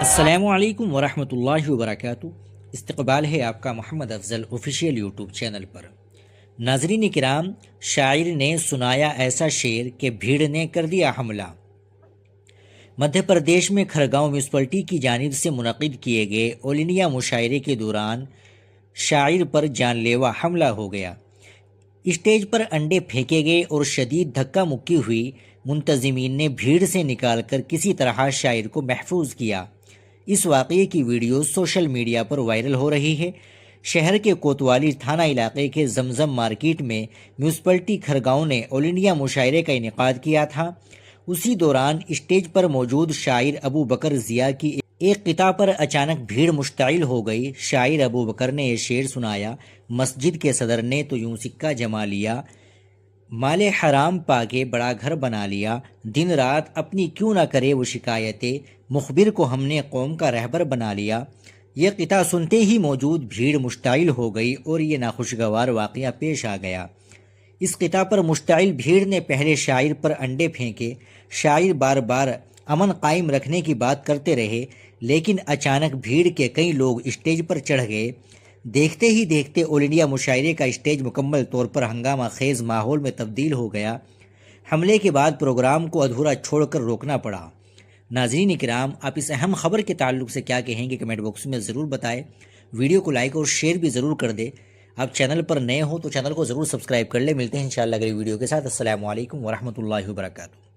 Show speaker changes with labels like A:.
A: السلام علیکم ورحمۃ اللہ وبرکاتہ۔ استقبال ہے آپ کا محمد افضل آفیشیل یوٹیوب چینل پر۔ ناظرین کرام، شاعر نے سنایا ایسا شعر کہ بھیڑ نے کر دیا حملہ۔ مدھیہ پردیش میں کھرگاؤں میونسپلٹی کی جانب سے منعقد کیے گئے آل انڈیا مشاعرے کے دوران شاعر پر جان لیوا حملہ ہو گیا۔ اسٹیج پر انڈے پھینکے گئے اور شدید دھکا مکی ہوئی۔ منتظمین نے بھیڑ سے نکال کر کسی طرح شاعر کو محفوظ کیا۔ اس واقعے کی ویڈیو سوشل میڈیا پر وائرل ہو رہی ہے۔ شہر کے کوتوالی تھانہ علاقے کے زمزم مارکیٹ میں میونسپلٹی کھرگاؤں نے آل انڈیا مشاعرے کا انعقاد کیا تھا۔ اسی دوران اسٹیج پر موجود شاعر ابو بکر ضیاء کی ایک قطعہ پر اچانک بھیڑ مشتعل ہو گئی۔ شاعر ابو بکر نے یہ شعر سنایا: مسجد کے صدر نے تو یوں سکہ جما لیا، مال حرام پا کے بڑا گھر بنا لیا، دن رات اپنی کیوں نہ کرے وہ شکایتیں، مخبر کو ہم نے قوم کا رہبر بنا لیا۔ یہ قطعہ سنتے ہی موجود بھیڑ مشتعل ہو گئی اور یہ ناخوشگوار واقعہ پیش آ گیا۔ اس قطعہ پر مشتعل بھیڑ نے پہلے شاعر پر انڈے پھینکے۔ شاعر بار بار امن قائم رکھنے کی بات کرتے رہے، لیکن اچانک بھیڑ کے کئی لوگ اسٹیج پر چڑھ گئے۔ دیکھتے ہی دیکھتے آل انڈیا مشاعرے کا اسٹیج مکمل طور پر ہنگامہ خیز ماحول میں تبدیل ہو گیا۔ حملے کے بعد پروگرام کو ادھورا چھوڑ کر روکنا پڑا۔ ناظرین کرام، آپ اس اہم خبر کے تعلق سے کیا کہیں گے کمنٹ باکس میں ضرور بتائیں۔ ویڈیو کو لائک اور شیئر بھی ضرور کر دیں۔ آپ چینل پر نئے ہو تو چینل کو ضرور سبسکرائب کر لیں۔ ملتے ہیں انشاءاللہ اگلی ویڈیو کے ساتھ۔ السلام علیکم ورحمۃ اللہ وبرکاتہ۔